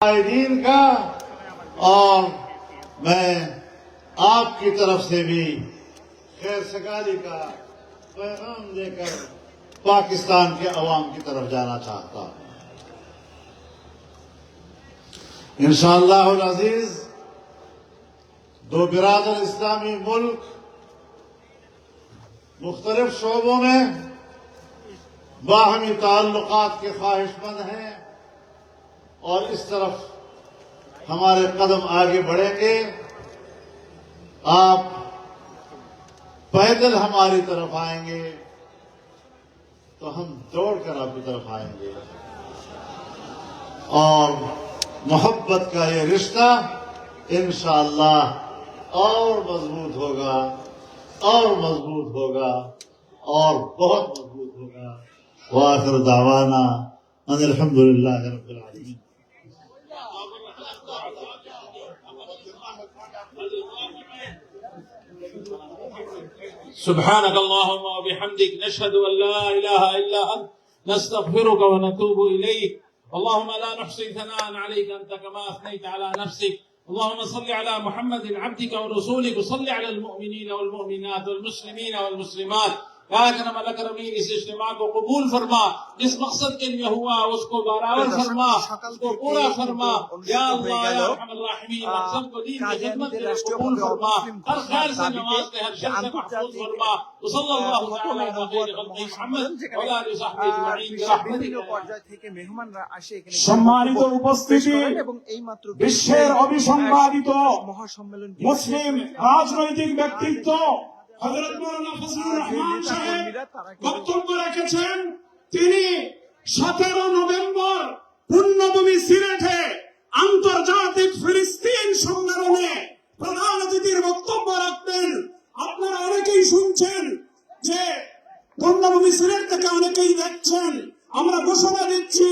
दीन का और मैं आपकी तरफ से भी खैर सगाली का पैगाम देकर पाकिस्तान के अवाम की तरफ जाना चाहता हूं। इंशाअल्लाहुल अजीज दो बिरादर इस्लामी मुल्क मुख्तलिफ शोबों में बाहमी ताल्लुकात के ख्वाहिशमंद हैं और इस तरफ हमारे कदम आगे बढ़ेंगे। आप पैदल हमारी तरफ आएंगे तो हम दौड़कर आपकी तरफ आएंगे और मोहब्बत का ये रिश्ता इंशाअल्लाह और मजबूत होगा और मजबूत होगा और बहुत मजबूत होगा। वाखिर दावाना अल्हम्दुलिल्लाह रब्बिल आलमीन। सुब्हानक अल्लाहुम्मा व बिहम्दिक नशहदु अन ला इलाहा इल्ला अंत नस्तगफिरुका व नतूबु इलैक। अल्लाहुम्मा ला नुहसी थनाअन अलैका अंत कमा अथनैता अला नफ्सिक। अल्लाहुम्मा सल्लि अला मुहम्मदिन अब्दिका व रसूलिक व सल्लि अला अल-मुमिनीन वल मुमिनात वल मुस्लिमीन वल मुस्लिमात। या अकरम अल-अकरमीन, इस इज्तिमा को कबूल फरमा, जिस मकसद के लिए हुआ उसको बराबर फरमा, उसको पूरा फरमा। या अल्लाह या अरहमर राहिमीन, सब को दीन की खिदमत के लिए कबूल फरमा, हर खैर से नवाज़ते, हर शर से महफूज फरमा। सल्लल्लाहु तआला अला खैरि खल्क़ि मुहम्मद व अला आलिहि व सहबिहि अजमाईन बिरहमतिका। পর্যায় থেকে মেহমানরা আসে এখানে সম্মানিত উপস্থিতি, এবং এই মাত্র বিশ্বের অবিসংবাদিত মহাসম্মেলন মুসলিম রাজনৈতিক ব্যক্তিত্ব হযরত মাওলানা ফজলুর রহমান সাহেব বক্তব্য রেখেছেন। তিনি 17 নভেম্বর পুণ্যভূমি সিলেটে আন্তর্জাতিক ফিলিস্তিন সম্মেলনে প্রধান অতিথির বক্তব্য রাখবেন। আপনারা অনেকেই শুনছেন যে পুণ্যভূমি সিলেট থেকে অনেকেই দেখছেন। আমরা ঘোষণা দিচ্ছি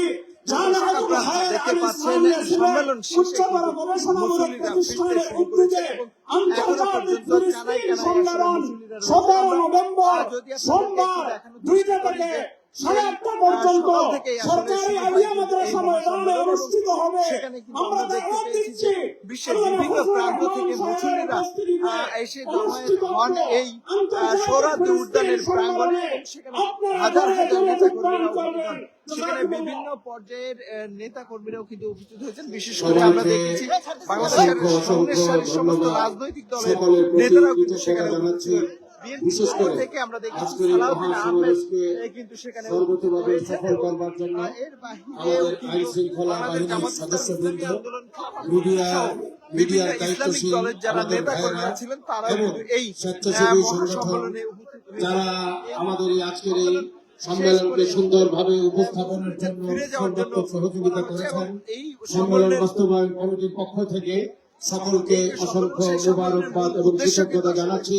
দেখতে পাচ্ছেন সম্মেলন শেষে গবেষণামূলক প্রতিষ্ঠানের উদ্যোগে আন্তর্জাতিক ফিলিস্তিন সম্মেলন 17 নভেম্বর সোমবার 2টা থেকে 8:30 পর্যন্ত সরকারি আলিয়া মাদ্রাসা ময়দানে অনুষ্ঠিত হবে। আমরা দাওয়াত দিচ্ছি বিশ্বের বিভিন্ন প্রান্ত থেকে মুসল্লিরা এসে জমায়েত হন এই সোহরাওয়ার্দী উদ্যানের প্রাঙ্গণে। সেখানে হাজার হাজার নেতা কর্মীরা সেখানে বিভিন্ন পর্যায়ের নেতা কর্মীরাও কিন্তু উপস্থিত হয়েছেন। বিশেষ করে আমরা দেখেছি বাংলাদেশের সমস্ত রাজনৈতিক দলের নেতারাও কিন্তু সেখানে উপস্থিত। বিশেষ করে থেকে আমরা দেখেছি আজকের এই মহাসমাবেশকে কিন্তু সেখানে সর্বতোভাবে সফল করবার জন্য আমাদের আইন শৃঙ্খলা বাহিনীর সদস্যবৃন্দ, মিডিয়ার দায়িত্বশীল যারা আমাদের নেতা ভাইয়েরা কর্মীরা ছিলেন তারা এবং এই স্বেচ্ছাসেবী সংগঠন যারা আমাদের এই আজকের এই সম্মেলনকে সুন্দরভাবে উপস্থাপনের জন্য সর্বাত্মক সহযোগিতা করেছেন। সম্মেলন বাস্তবায়ন কমিটির পক্ষ থেকে সকলকে অসংখ্য মোবারকবাদ এবং কৃতজ্ঞতা জানাচ্ছি।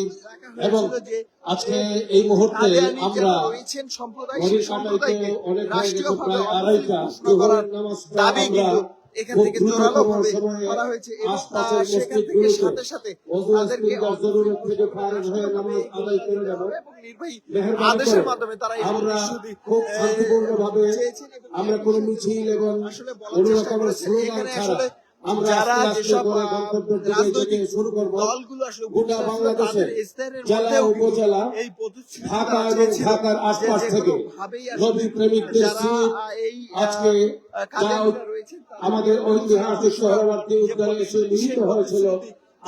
এবং আজকে এই মুহূর্তে আমরা ঘড়ির কাঁটাইতে অনেক হয়ে গেছে, প্রায় 2:30টা। জোহরের নামাজটা আমরা এখান থেকে জোরালোভাবে করা হয়েছে এবং আশপাশের সেখান থেকে মসজিদগুলোতে সাথে ওযু ইস্তিনজার জরুরত থেকে ফারেগ হয়ে নামাজ আদায় করে যাব। নির্বাহী মেহেরবানি আদেশের করে মাধ্যমে তারা আমরা খুব শান্তিপূর্ণভাবে আমরা কোনো মিছিল এবং কোনো রকমের স্লোগান ছাড়া আমরা যেসব রাজনৈতিক শুরু করব দলগুলো আসলে গোটা বাংলাদেশের জেলা উপজেলা এই ঢাকা এবং ঢাকার আশপাশ থেকে নবী প্রেমিকদের আজকে আমাদের ঐতিহাসিক সোহরাওয়ার্দী উদ্যানে এসে মিলিত হয়েছিল।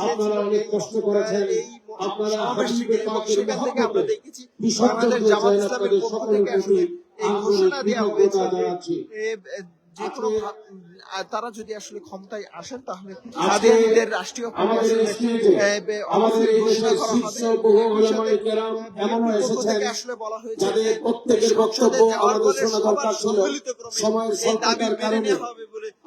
আপনারা অনেক কষ্ট করেছেন, আপনারা হাবিবে পাকের মহব্বতে বিসর্জন দিয়েছেন। আপনাদের সকলের প্রতি আন্তরিক কৃতজ্ঞতা জানাচ্ছি। তারা যদি আসলে ক্ষমতায় আসেন তাহলে কাদিয়ানীদের রাষ্ট্রীয় আমাদের এই দেশের শীর্ষ বহু উলামায়ে কেরাম এমনও এসেছেন যাদের প্রত্যেকের বক্তব্য আমাদের শোনা দরকার ছিল। সময়ের স্বল্পতার কারণে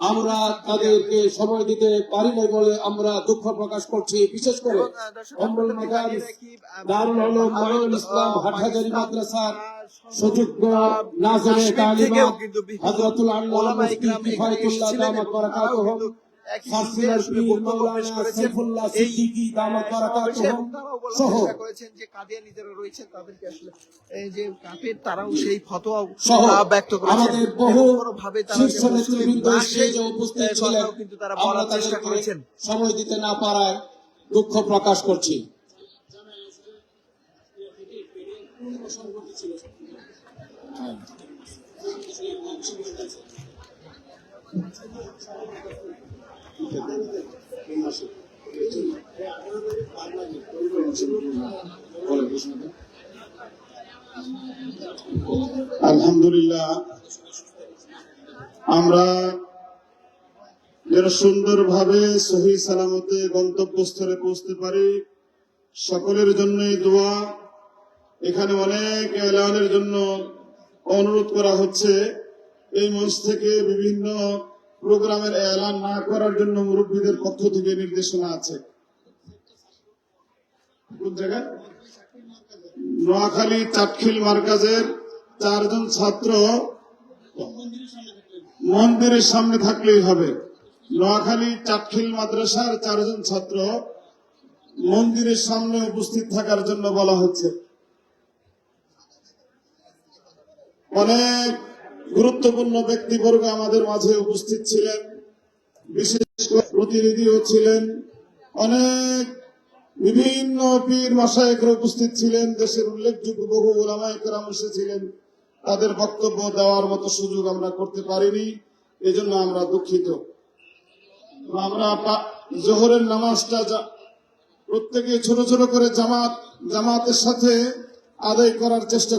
আমরা তাদেরকে সময় দিতে পারি নাই বলে আমরা দুঃখ প্রকাশ করছি। বিশেষ করে উম্মুল মাদারিস দারুল উলুম মাইনুল ইসলাম হাটহাজারী মাদ্রাসার সুযোগ্য নাযিরে তালিমাত হযরতুল আল্লামা মুফতি কিফায়াতুল্লাহ দামাত বারাকাতুহু একই ফাসিলের আসলে পীর বক্তব্য পেশ মাওলানা করেছেন সাইফুল্লাহ এই সিদ্দিকী দামাত সমাবেশে বারাকাতুহু এবং তারাও বলার সহ চেষ্টা করেছেন যে কাদিয়ানী যারা রয়েছেন তাদেরকে আসলে এই যে কাফের তারাও সেই ফতোয়া সহ ব্যক্ত করেছেন আমাদের বহু এবং কোনোভাবে তারা শীর্ষ যে মুসলিম নেতৃবৃন্দ না, সেই স্টেজে উপস্থিত ছিলেন। কথাও কিন্তু তারা আমরা বলার চেষ্টা তাদেরকে করেছেন। সময় দিতে না পারায় দুঃখ প্রকাশ করছি। আলহামদুলিল্লাহ, আমরা যেন সুন্দরভাবে সহি সালামতে গন্তব্যস্থলে পৌঁছতে পারি, সকলের জন্যই দোয়া। এখানে অনেক এলানের জন্য অনুরোধ করা হচ্ছে। এই মঞ্চ থেকে বিভিন্ন প্রোগ্রামের এলান না করার জন্য মুরব্বীদের পক্ষ থেকে নির্দেশনা আছে। কোন জায়গায়? নোয়াখালী চাটখিল মার্কাজের 4 জন ছাত্র মন্দিরের সামনে থাকলেই হবে। নোয়াখালী চাটখিল মাদ্রাসার 4 জন ছাত্র মন্দিরের সামনে উপস্থিত থাকার জন্য বলা হচ্ছে। অনেক গুরুত্বপূর্ণ ব্যক্তিবর্গ আমাদের মাঝে উপস্থিত ছিলেন, বিশেষ করে প্রতিনিধিও ছিলেন, অনেক বিভিন্ন পীর মাশায়েখরা উপস্থিত ছিলেন, দেশের উল্লেখযোগ্য বহু উলামায়ে কেরাম এসেছিলেন। তাদের বক্তব্য দেওয়ার মতো সুযোগ আমরা করতে পারিনি, এজন্য আমরা দুঃখিত। আমরা জোহরের নামাজটা প্রত্যেকে ছোট ছোট করে জামাতের সাথে আদায় করার চেষ্টা